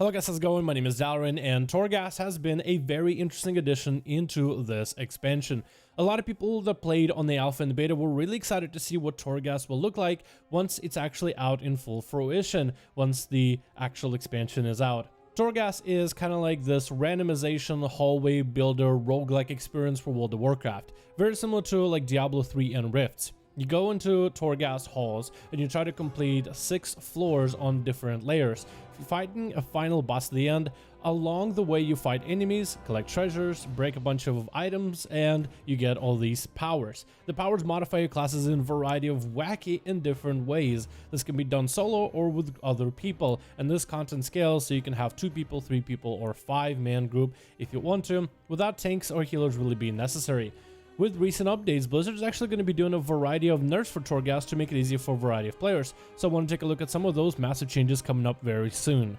Hello guys, how's it going? My name is Dalaran, and Torghast has been a very interesting addition into this expansion. A lot of people that played on the alpha and the beta were really excited to see what Torghast will look like once it's actually out in full fruition, once the actual expansion is out. Torghast is kind of like this randomization hallway builder roguelike experience for World of Warcraft, very similar to like Diablo 3 and Rifts. You go into Torghast halls and you try to complete 6 floors on different layers, fighting a final boss at the end. Along the way you fight enemies, collect treasures, break a bunch of items, and you get all these powers. The powers modify your classes in a variety of wacky and different ways. This can be done solo or with other people, and this content scales so you can have 2 people, 3 people, or 5-man group if you want to, without tanks or healers really being necessary. With recent updates, Blizzard is actually going to be doing a variety of nerfs for Torghast to make it easier for a variety of players, so I want to take a look at some of those massive changes coming up very soon.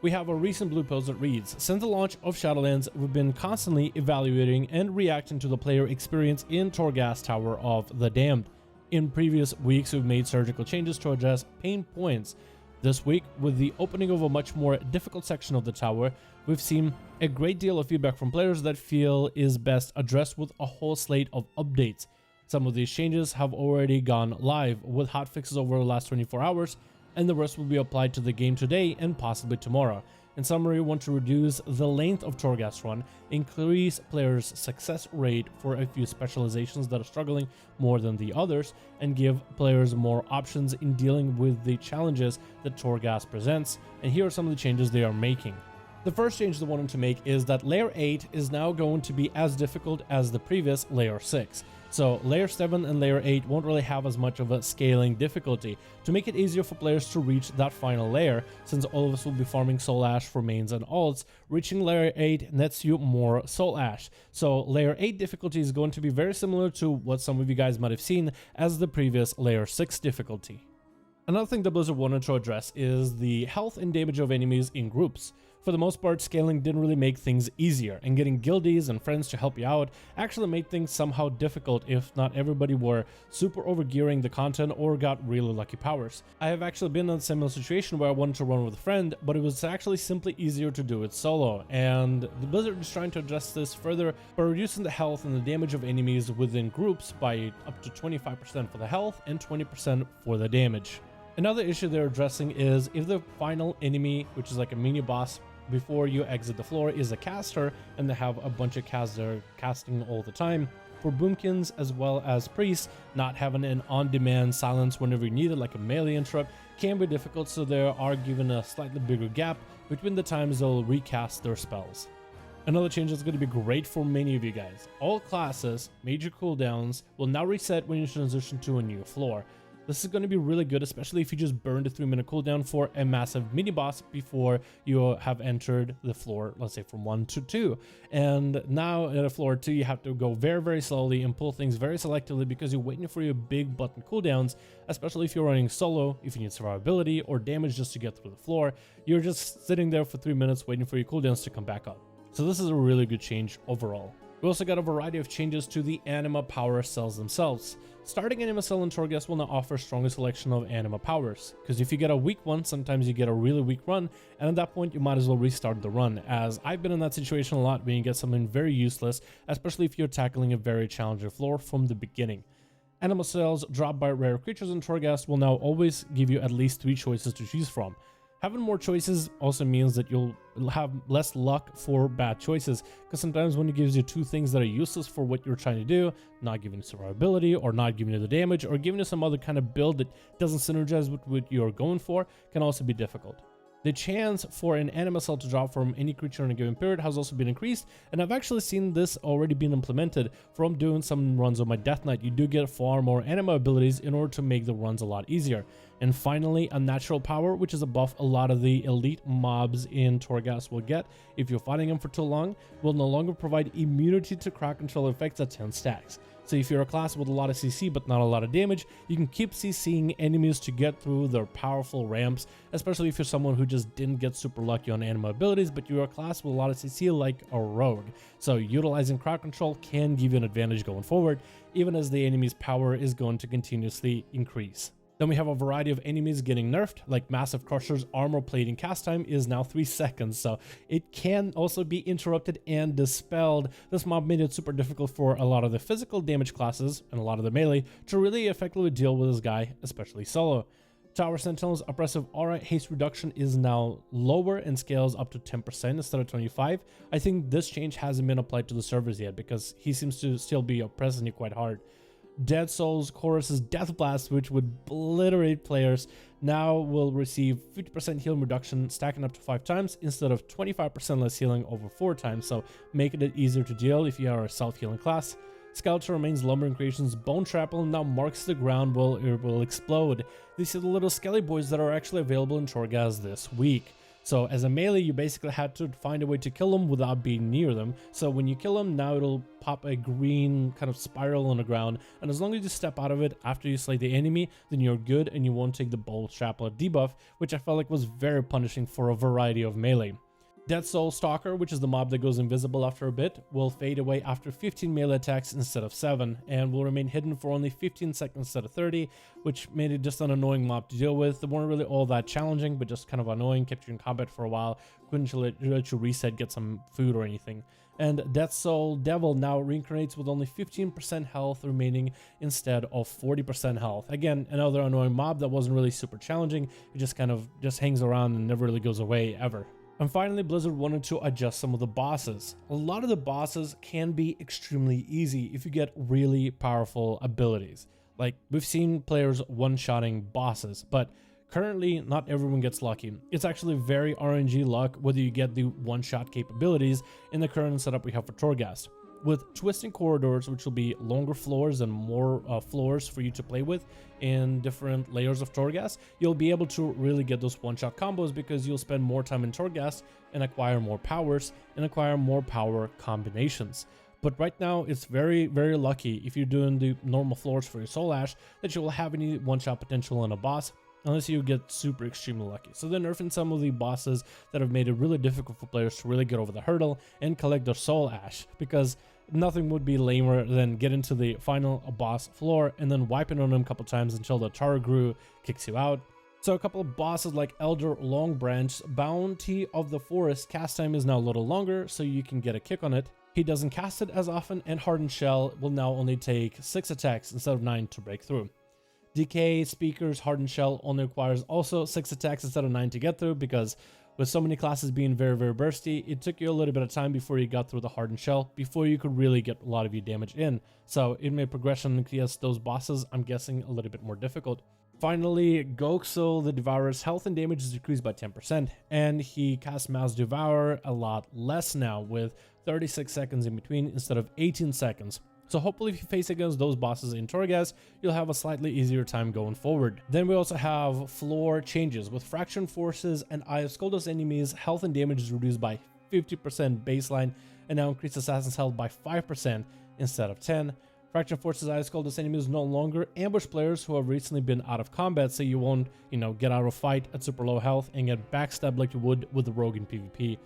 We have a recent blue post that reads, "Since the launch of Shadowlands, we've been constantly evaluating and reacting to the player experience in Torghast Tower of the Damned. In previous weeks, we've made surgical changes to address pain points. This week, with the opening of a much more difficult section of the tower, we've seen a great deal of feedback from players that feel is best addressed with a whole slate of updates. Some of these changes have already gone live with hotfixes over the last 24 hours, and the rest will be applied to the game today and possibly tomorrow. In summary, we want to reduce the length of Torghast run, increase players' success rate for a few specializations that are struggling more than the others, and give players more options in dealing with the challenges that Torghast presents. And here are some of the changes they are making. The first change they wanted to make is that Layer 8 is now going to be as difficult as the previous Layer 6. So Layer 7 and Layer 8 won't really have as much of a scaling difficulty to make it easier for players to reach that final layer, since all of us will be farming Soul Ash for mains and alts. Reaching Layer 8 nets you more Soul Ash. So Layer 8 difficulty is going to be very similar to what some of you guys might have seen as the previous Layer 6 difficulty. Another thing that Blizzard wanted to address is the health and damage of enemies in groups. For the most part, scaling didn't really make things easier, and getting guildies and friends to help you out actually made things somehow difficult if not everybody were super overgearing the content or got really lucky powers. I have actually been in a similar situation where I wanted to run with a friend, but it was actually simply easier to do it solo, and the Blizzard is trying to address this further by reducing the health and the damage of enemies within groups by up to 25% for the health and 20% for the damage. Another issue they're addressing is if the final enemy, which is like a mini boss before you exit the floor, is a caster and they have a bunch of casts they're casting all the time. For boomkins as well as priests, not having an on-demand silence whenever you need it, like a melee interrupt, can be difficult, so they are given a slightly bigger gap between the times they'll recast their spells. Another change that's going to be great for many of you guys. All classes, major cooldowns, will now reset when you transition to a new floor. This is going to be really good, especially if you just burned a 3-minute cooldown for a massive mini-boss before you have entered the floor, let's say from 1 to 2. And now at a floor 2, you have to go very, very slowly and pull things very selectively because you're waiting for your big button cooldowns, especially if you're running solo, if you need survivability or damage just to get through the floor. You're just sitting there for 3 minutes waiting for your cooldowns to come back up. So this is a really good change overall. We also got a variety of changes to the anima power cells themselves. Starting anima cell in Torghast will now offer a stronger selection of anima powers, because if you get a weak one, sometimes you get a really weak run, and at that point you might as well restart the run, as I've been in that situation a lot when you get something very useless, especially if you're tackling a very challenging floor from the beginning. Anima cells dropped by rare creatures in Torghast will now always give you at least 3 choices to choose from. Having more choices also means that you'll have less luck for bad choices, because sometimes when it gives you 2 things that are useless for what you're trying to do, not giving you survivability or not giving you the damage or giving you some other kind of build that doesn't synergize with what you're going for, can also be difficult. The chance for an anima cell to drop from any creature in a given period has also been increased, and I've actually seen this already being implemented from doing some runs on my Death Knight. You do get far more anima abilities in order to make the runs a lot easier. And finally, Unnatural Power, which is a buff a lot of the elite mobs in Torghast will get if you're fighting them for too long, will no longer provide immunity to crowd control effects at 10 stacks. So if you're a class with a lot of CC but not a lot of damage, you can keep CCing enemies to get through their powerful ramps, especially if you're someone who just didn't get super lucky on anima abilities, but you're a class with a lot of CC like a rogue. So utilizing crowd control can give you an advantage going forward, even as the enemy's power is going to continuously increase. Then we have a variety of enemies getting nerfed, like Massive Crusher's armor plating cast time is now 3 seconds, so it can also be interrupted and dispelled. This mob made it super difficult for a lot of the physical damage classes and a lot of the melee to really effectively deal with this guy, especially solo. Tower Sentinel's oppressive aura haste reduction is now lower and scales up to 10% instead of 25%. I think this change hasn't been applied to the servers yet because he seems to still be oppressing you quite hard. Dead Souls Chorus's Death Blast, which would obliterate players, now will receive 50% healing reduction, stacking up to 5 times instead of 25% less healing over 4 times, so making it easier to deal if you are a self-healing class. Skeletor remains Lumbering Creation's Bone Trample now marks the ground while it will explode. These are the little skelly boys that are actually available in Torghast this week. So as a melee, you basically had to find a way to kill them without being near them. So when you kill them, now it'll pop a green kind of spiral on the ground. And as long as you step out of it after you slay the enemy, then you're good and you won't take the Bold Shrapnel debuff, which I felt like was very punishing for a variety of melee. Dead Soul Stalker, which is the mob that goes invisible after a bit, will fade away after 15 melee attacks instead of 7, and will remain hidden for only 15 seconds instead of 30, which made it just an annoying mob to deal with. They weren't really all that challenging, but just kind of annoying, kept you in combat for a while, couldn't let you reset, get some food or anything. And Death Soul Devil now reincarnates with only 15% health remaining instead of 40% health. Again, another annoying mob that wasn't really super challenging, it just kind of hangs around and never really goes away ever. And finally, Blizzard wanted to adjust some of the bosses. A lot of the bosses can be extremely easy if you get really powerful abilities. Like, we've seen players one-shotting bosses, but currently not everyone gets lucky. It's actually very RNG luck whether you get the one-shot capabilities in the current setup we have for Torghast. With Twisting Corridors, which will be longer floors and more floors for you to play with in different layers of Torghast, you'll be able to really get those one-shot combos because you'll spend more time in Torghast and acquire more powers and acquire more power combinations. But right now, it's very, very lucky if you're doing the normal floors for your Soul Ash that you will have any one-shot potential in a boss, unless you get super extremely lucky. So they're nerfing some of the bosses that have made it really difficult for players to really get over the hurdle and collect their Soul Ash, because nothing would be lamer than get into the final boss floor and then wiping on them a couple times until the Targru kicks you out. So a couple of bosses like Elder Longbranch, Bounty of the Forest cast time is now a little longer so you can get a kick on it. He doesn't cast it as often, and Hardened Shell will now only take 6 attacks instead of 9 to break through. Decay Speaker's Hardened Shell only requires also 6 attacks instead of 9 to get through, because with so many classes being very, very bursty, it took you a little bit of time before you got through the Hardened Shell, before you could really get a lot of your damage in. So it made progression against those bosses, I'm guessing, a little bit more difficult. Finally, Goxel the Devourer's health and damage is decreased by 10%, and he casts Mass Devour a lot less now, with 36 seconds in between instead of 18 seconds. So hopefully if you face against those bosses in Torghast, you'll have a slightly easier time going forward. Then we also have floor changes. With Fraction Forces and Eye of Skoldos enemies, health and damage is reduced by 50% baseline, and now increase Assassin's health by 5% instead of 10. Fraction Forces Eye of Skoldos enemies no longer ambush players who have recently been out of combat, so you won't, get out of fight at super low health and get backstabbed like you would with the rogue in PvP.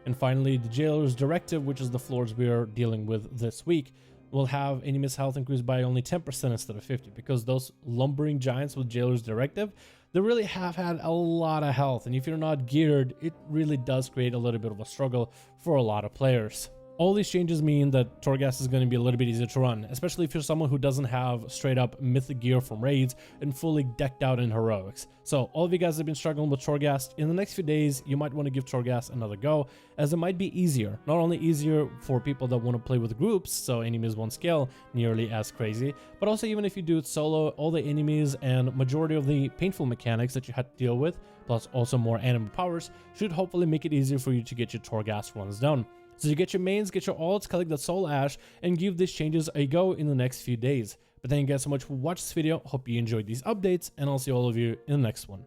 And finally, the Jailer's Directive, which is the floors we are dealing with this week, will have enemies' health increased by only 10% instead of 50%, because those lumbering giants with Jailer's Directive, they really have had a lot of health, and if you're not geared, it really does create a little bit of a struggle for a lot of players. All these changes mean that Torghast is going to be a little bit easier to run, especially if you're someone who doesn't have straight up mythic gear from raids and fully decked out in heroics. So all of you guys have been struggling with Torghast, in the next few days you might want to give Torghast another go, as it might be easier. Not only easier for people that want to play with groups, so enemies won't scale nearly as crazy, but also even if you do it solo, all the enemies and majority of the painful mechanics that you had to deal with, plus also more animal powers, should hopefully make it easier for you to get your Torghast runs done. So you get your mains, get your alts, collect the Soul Ash, and give these changes a go in the next few days. But thank you guys so much for watching this video. Hope you enjoyed these updates, and I'll see all of you in the next one.